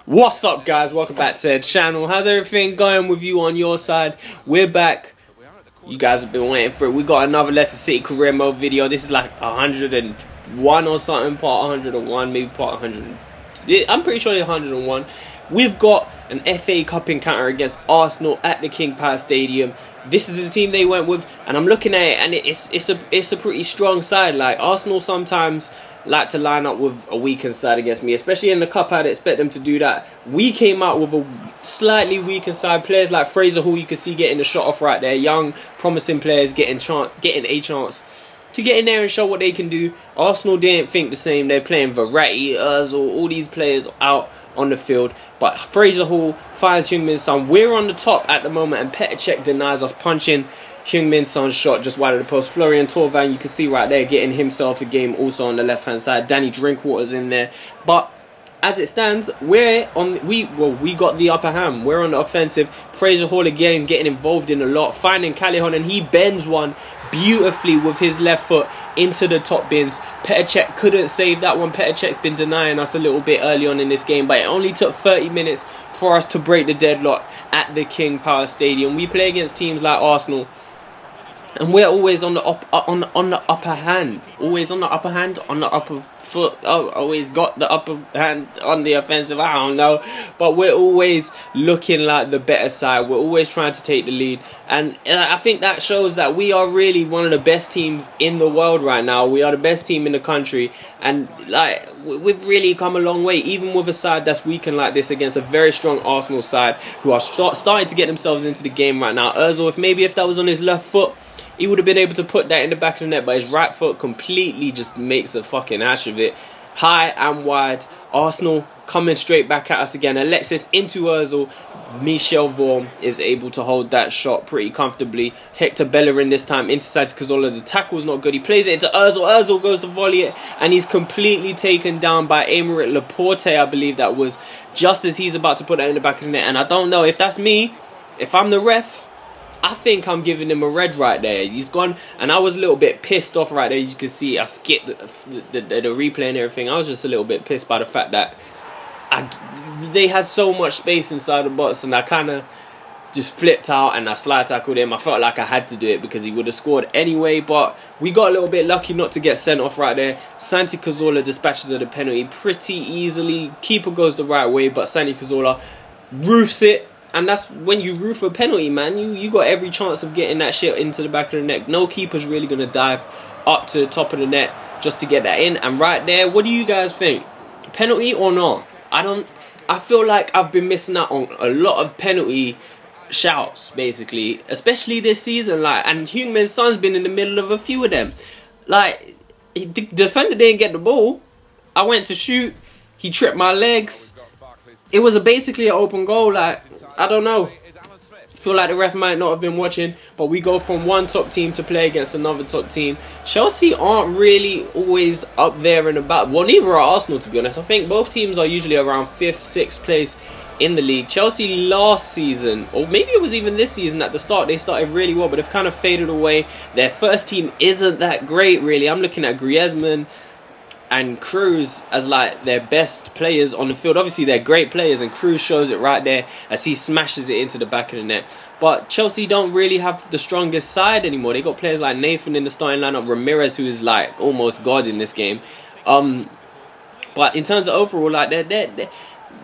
What's up, guys? Welcome back to the channel. How's everything going with you on your side? We're back. You guys have been waiting for it. We got another Leicester City career mode video. This is like 101 or something, part 101, maybe part 100. I'm pretty sure it's 101. We've got an FA Cup encounter against Arsenal at the King Power Stadium. This is the team they went with, and I'm looking at it, and it's a pretty strong side. Like, Arsenal sometimes like to line up with a weakened side against me, especially in the cup. I'd expect them to do that. We came out with a slightly weakened side. Players like Fraser Hall, you can see getting the shot off right there. Young, promising players getting a chance to get in there and show what they can do. Arsenal didn't think the same. They're playing Verratti, Ozil, all these players out on the field. But Fraser Hall finds Heung-min Son. We're on the top at the moment, and Petr Cech denies us punching Heung-min Son's shot just wide of the post. Florian Thauvin, you can see right there, getting himself a game also on the left hand side. Danny Drinkwater's in there. But as it stands, we got the upper hand. We're on the offensive. Fraser Hall again getting involved in a lot, finding Callejon, and he bends one beautifully with his left foot into the top bins. Petr Cech couldn't save that one. Petr Cech's been denying us a little bit early on in this game, but it only took 30 minutes for us to break the deadlock at the King Power Stadium. We play against teams like Arsenal, and we're always on the upper hand, always on the upper hand, on the upper foot. Oh, always got the upper hand on the offensive. I don't know, but we're always looking like the better side. We're always trying to take the lead, and I think that shows that we are really one of the best teams in the world right now. We are the best team in the country, and like, we've really come a long way, even with a side that's weakened like this against a very strong Arsenal side who are starting to get themselves into the game right now. Ozil, if that was on his left foot, he would have been able to put that in the back of the net, but his right foot completely just makes a fucking hash of it. High and wide. Arsenal coming straight back at us again. Alexis into Ozil. Michel Vorm is able to hold that shot pretty comfortably. Hector Bellerin this time inside to Cazorla. The tackle's not good. He plays it into Ozil. Ozil goes to volley it, and he's completely taken down by Aymeric Laporte, I believe that was, just as he's about to put that in the back of the net. And I don't know if that's me, if I'm the ref, I think I'm giving him a red right there. He's gone, and I was a little bit pissed off right there. You can see I skipped the replay and everything. I was just a little bit pissed by the fact that they had so much space inside the box, and I kind of just flipped out and I slide tackled him. I felt like I had to do it because he would have scored anyway, but we got a little bit lucky not to get sent off right there. Santi Cazorla dispatches of the penalty pretty easily. Keeper goes the right way, but Santi Cazorla roofs it. And that's when you roof a penalty, man. You got every chance of getting that shit into the back of the net. No keeper's really going to dive up to the top of the net just to get that in. And right there, what do you guys think? Penalty or not? I feel like I've been missing out on a lot of penalty shouts, basically. Especially this season. Like, and Heung-min Son's been in the middle of a few of them. Like, the defender didn't get the ball. I went to shoot. He tripped my legs. It was basically an open goal. Like, I don't know. I feel like the ref might not have been watching, but we go from one top team to play against another top team. Chelsea aren't really always up there and about. Well, neither are Arsenal, to be honest. I think both teams are usually around 5th, 6th place in the league. Chelsea last season, or maybe it was even this season, at the start they started really well, but they've kind of faded away. Their first team isn't that great, really. I'm looking at Griezmann and Cruz as like their best players on the field. Obviously they're great players, and Cruz shows it right there as he smashes it into the back of the net. But Chelsea don't really have the strongest side anymore. They got players like Nathan in the starting lineup, Ramirez, who is like almost God in this game. But in terms of overall, like they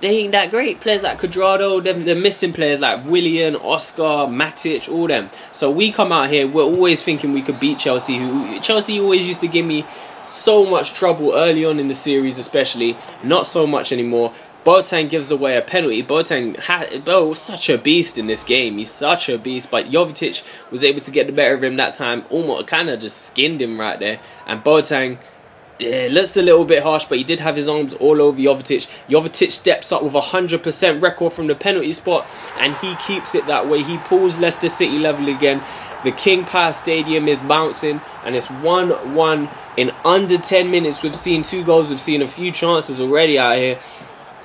ain't that great. Players like Cuadrado, they're missing players like Willian, Oscar, Matic, all them. So we come out here, we're always thinking we could beat Chelsea. Chelsea always used to give me so much trouble early on in the series, especially. Not so much anymore. Boateng gives away a penalty. Boateng was such a beast in this game. He's such a beast. But Jovetic was able to get the better of him that time. Almost kind of just skinned him right there. And Boateng, yeah, looks a little bit harsh, but he did have his arms all over Jovetic. Jovetic steps up with a 100% record from the penalty spot, and he keeps it that way. He pulls Leicester City level again. The King Power Stadium is bouncing, and it's 1-1 in under 10 minutes. We've seen 2 goals. We've seen a few chances already out here.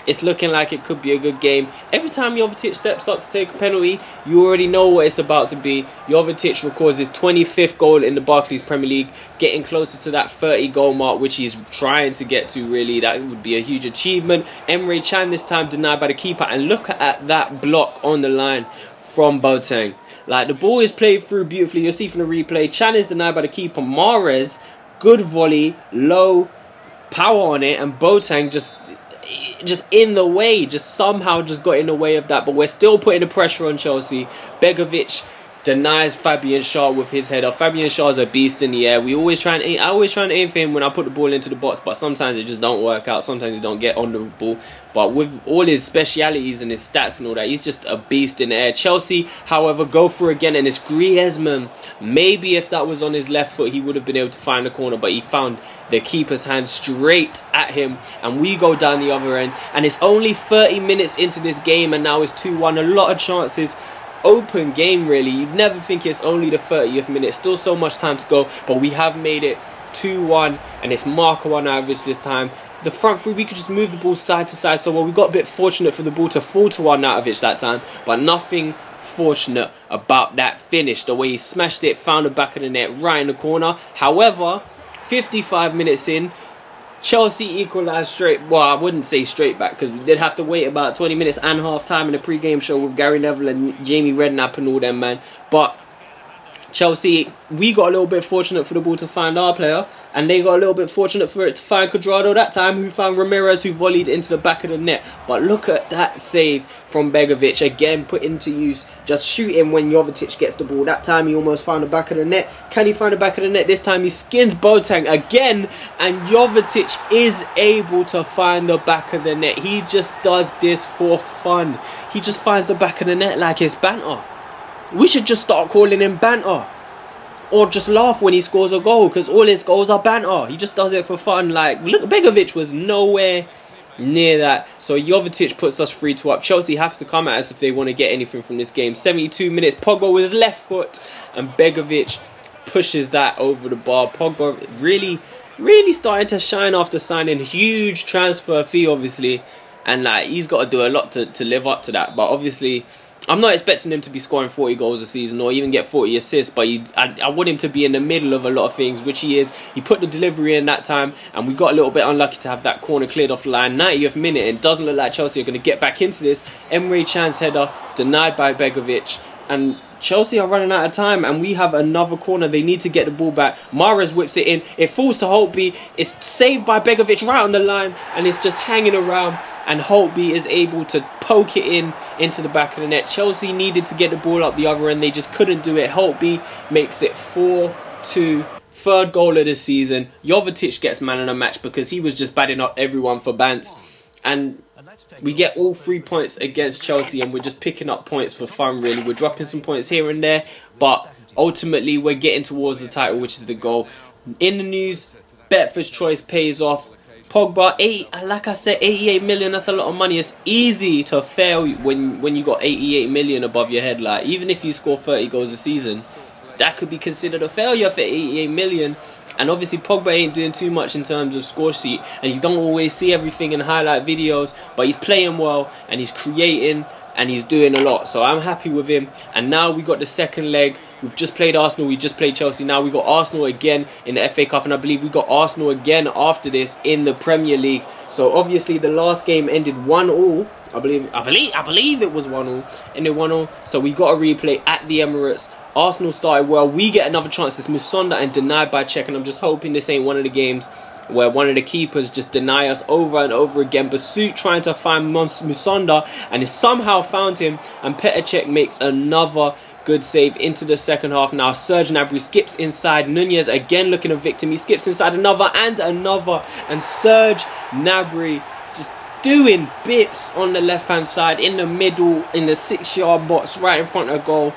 It's looking like it could be a good game. Every time Jovetic steps up to take a penalty, you already know what it's about to be. Jovetic records his 25th goal in the Barclays Premier League, getting closer to that 30 goal mark, which he's trying to get to, really. That would be a huge achievement. Emre Can this time denied by the keeper, and look at that block on the line from Boateng. Like, the ball is played through beautifully. You'll see from the replay, Can is denied by the keeper. Mahrez, good volley, low power on it, and Boateng just in the way, just somehow just got in the way of that. But we're still putting the pressure on Chelsea. Begovic denies Fabian Schär with his header. Fabian Schär is a beast in the air. I always try and aim for him when I put the ball into the box, but sometimes it just don't work out. Sometimes he don't get on the ball. But with all his specialities and his stats and all that, he's just a beast in the air. Chelsea, however, go for again, and it's Griezmann. Maybe if that was on his left foot, he would have been able to find the corner, but he found the keeper's hand straight at him, and we go down the other end. And it's only 30 minutes into this game, and now it's 2-1. A lot of chances. Open game, really. You'd never think it's only the 30th minute. Still so much time to go, but we have made it 2-1, and it's Marco on average this time. The front three, we could just move the ball side to side. So, well, we got a bit fortunate for the ball to fall to Arnautovic that time, but nothing fortunate about that finish. The way he smashed it, found the back of the net right in the corner. However, 55 minutes in, Chelsea equalised straight. Well, I wouldn't say straight back, because we did have to wait about 20 minutes and half time in the pre-game show with Gary Neville and Jamie Redknapp and all them, man. But Chelsea, we got a little bit fortunate for the ball to find our player, and they got a little bit fortunate for it to find Cuadrado that time, who found Ramirez, who volleyed into the back of the net. But look at that save from Begovic, again put into use, just shooting when Jovetic gets the ball. That time he almost found the back of the net. Can he find the back of the net? This time he skins Boateng again, and Jovetic is able to find the back of the net. He just does this for fun. He just finds the back of the net like it's banter. We should just start calling him Banter, or just laugh when he scores a goal, because all his goals are banter. He just does it for fun. Like, look, Begovic was nowhere near that. So Jovetic puts us 3-2 up. Chelsea have to come at us if they want to get anything from this game. 72 minutes, Pogba with his left foot, and Begovic pushes that over the bar. Pogba really starting to shine after signing. Huge transfer fee, obviously, and like, he's got to do a lot to live up to that. But obviously, I'm not expecting him to be scoring 40 goals a season or even get 40 assists, but I want him to be in the middle of a lot of things, which he is. He put the delivery in that time, and we got a little bit unlucky to have that corner cleared off the line. 90th minute, and it doesn't look like Chelsea are going to get back into this. Emre Can's header denied by Begovic, and Chelsea are running out of time, and we have another corner. They need to get the ball back. Mahrez whips it in. It falls to Holtby. It's saved by Begovic right on the line, and it's just hanging around. And Holtby is able to poke it into the back of the net. Chelsea needed to get the ball up the other end. They just couldn't do it. Holtby makes it 4-2. Third goal of the season. Jovetic gets man of the match because he was just batting up everyone for Bants. And we get all 3 points against Chelsea, and we're just picking up points for fun, really. We're dropping some points here and there, but ultimately we're getting towards the title, which is the goal. In the news, Betford's choice pays off. Pogba, like I said, 88 million, that's a lot of money. It's easy to fail when you got 88 million above your head. Like, even if you score 30 goals a season, that could be considered a failure for 88 million. And obviously Pogba ain't doing too much in terms of score sheet, and you don't always see everything in highlight videos, but he's playing well, and he's creating, and he's doing a lot. So I'm happy with him. And now we got the second leg. We've just played Arsenal, we just played Chelsea. Now we got Arsenal again in the FA Cup, and I believe we got Arsenal again after this in the Premier League. So obviously the last game ended 1-1. I believe it was 1-1. Ended 1-1. So we got a replay at the Emirates. Arsenal started well. We get another chance. It's Musonda and denied by Czech, and I'm just hoping this ain't one of the games where one of the keepers just deny us over and over again. Basut trying to find Musonda, and he somehow found him, and Petr Cech makes another good save into the second half. Now Serge Gnabry skips inside. Nunez again looking a victim. He skips inside another and another, and Serge Gnabry just doing bits on the left hand side, in the middle, in the 6-yard box right in front of goal.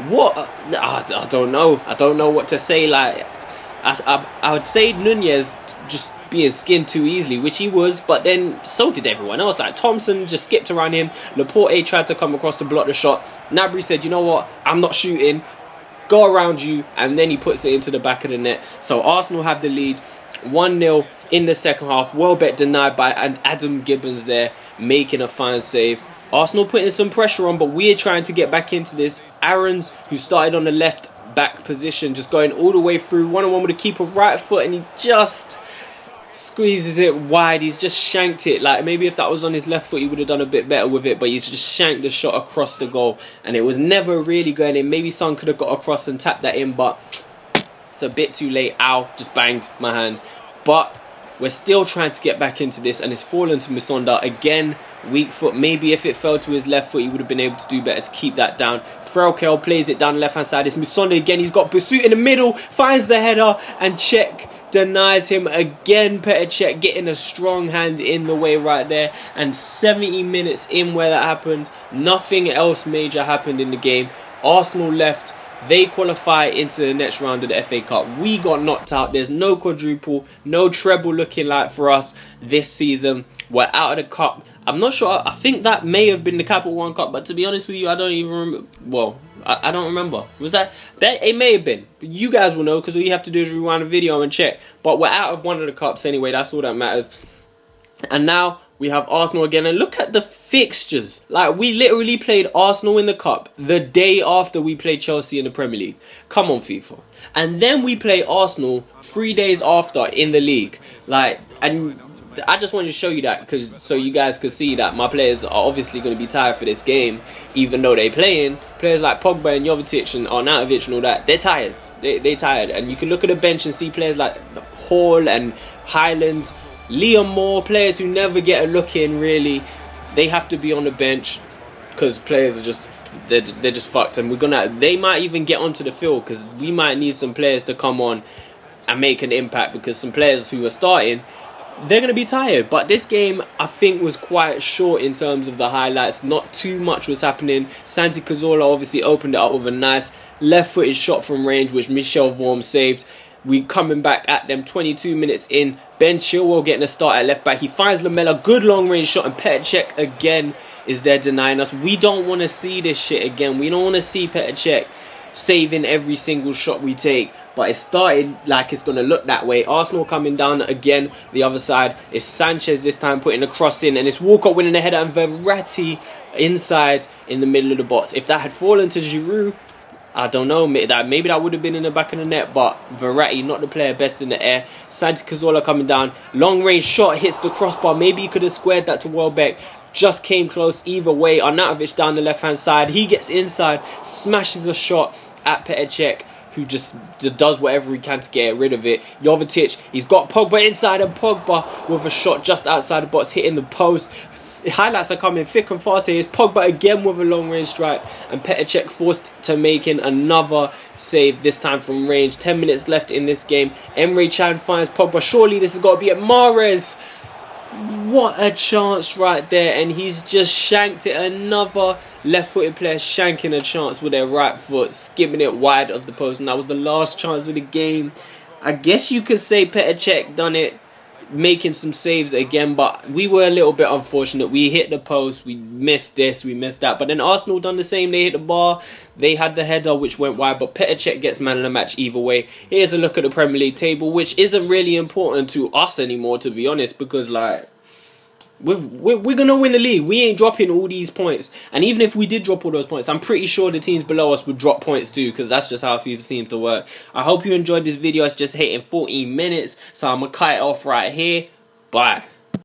What? I don't know. I don't know what to say. Like, I would say Nunez just being skinned too easily, which he was, but then so did everyone else. Like, Thompson just skipped around him. Laporte tried to come across to block the shot. Gnabry said, you know what, I'm not shooting, go around you, and then he puts it into the back of the net. So Arsenal have the lead 1-0 in the second half. Welbeck denied by Adam Gibbons there. making a fine save. Arsenal putting some pressure on, but we're trying to get back into this. Aaron's, who started on the left back position, just going all the way through, one-on-one with the keeper, right foot, and he just squeezes it wide. He's just shanked it. Like, maybe if that was on his left foot, he would have done a bit better with it, but he's just shanked the shot across the goal, and it was never really going in. Maybe Son could have got across and tapped that in, but it's a bit too late. Ow, just banged my hand. But we're still trying to get back into this, and it's fallen to Musonda again. Weak foot. Maybe if it fell to his left foot, he would have been able to do better to keep that down. Frelkel plays it down the left hand side. It's Musonda again. He's got Basut in the middle, finds the header, and Cech denies him again. Petr Cech getting a strong hand in the way right there. And 70 minutes in where that happened, nothing else major happened in the game. Arsenal left. They qualify into the next round of the FA Cup. We got knocked out. There's no quadruple, no treble looking like for us this season. We're out of the cup. I'm not sure. I think that may have been the Capital One Cup, but to be honest with you, I don't even remember. Well, I don't remember. Was that? It may have been. You guys will know, because all you have to do is rewind the video and check. But we're out of one of the cups anyway. That's all that matters. And now we have Arsenal again, and look at the fixtures. Like, we literally played Arsenal in the cup the day after we played Chelsea in the Premier League. Come on, FIFA. And then we play Arsenal 3 days after in the league. Like, and I just wanted to show you that, because so you guys could see that my players are obviously going to be tired for this game, even though they're playing. Players like Pogba and Jovetic and Arnautovic and all that, they're tired. They're tired. And you can look at the bench and see players like Hall and Highland, Liam Moore, players who never get a look in really. They have to be on the bench because players are just they're just fucked, and they might even get onto the field, because we might need some players to come on and make an impact, because some players who are starting, they're going to be tired. But this game, I think, was quite short in terms of the highlights. Not too much was happening. Santi Cazorla obviously opened it up with a nice left-footed shot from range, which Michel Vorm saved. We coming back at them 22 minutes in. Ben Chilwell getting a start at left back. He finds Lamela, good long range shot, and Petr Cech again is there denying us. We don't want to see this shit again. We don't want to see Petr Cech saving every single shot we take. But it started like it's going to look that way. Arsenal coming down again. The other side is Sanchez this time putting the cross in, and it's Walcott winning the header, and Verratti inside in the middle of the box. If that had fallen to Giroud, I don't know, maybe that would have been in the back of the net, but Verratti, not the player best in the air. Santi Cazorla coming down, long range shot, hits the crossbar. Maybe he could have squared that to Welbeck, just came close either way. Arnautovic down the left hand side, he gets inside, smashes a shot at Petr Cech, who just does whatever he can to get rid of it. Jovetic, he's got Pogba inside, and Pogba with a shot just outside the box, hitting the post. Highlights are coming thick and fast here. It's Pogba again with a long range strike, and Petr Cech forced to making another save, this time from range. 10 minutes left in this game. Emre Can finds Pogba. Surely this has got to be at Mahrez. What a chance right there, and he's just shanked it. Another left-footed player shanking a chance with their right foot, skimming it wide of the post, and that was the last chance of the game. I guess you could say Petr Cech done it, making some saves again, but we were a little bit unfortunate. We hit the post, we missed this, we missed that, but then Arsenal done the same. They hit the bar, they had the header which went wide, but Petr Cech gets man of the match either way. Here's a look at the Premier League table, which isn't really important to us anymore, to be honest, because like we're gonna win the league. We ain't dropping all these points, and even if we did drop all those points, I'm pretty sure the teams below us would drop points too, because that's just how FIFA seems to work. I hope you enjoyed this video. It's just hitting 14 minutes, so I'm gonna cut it off right here. Bye.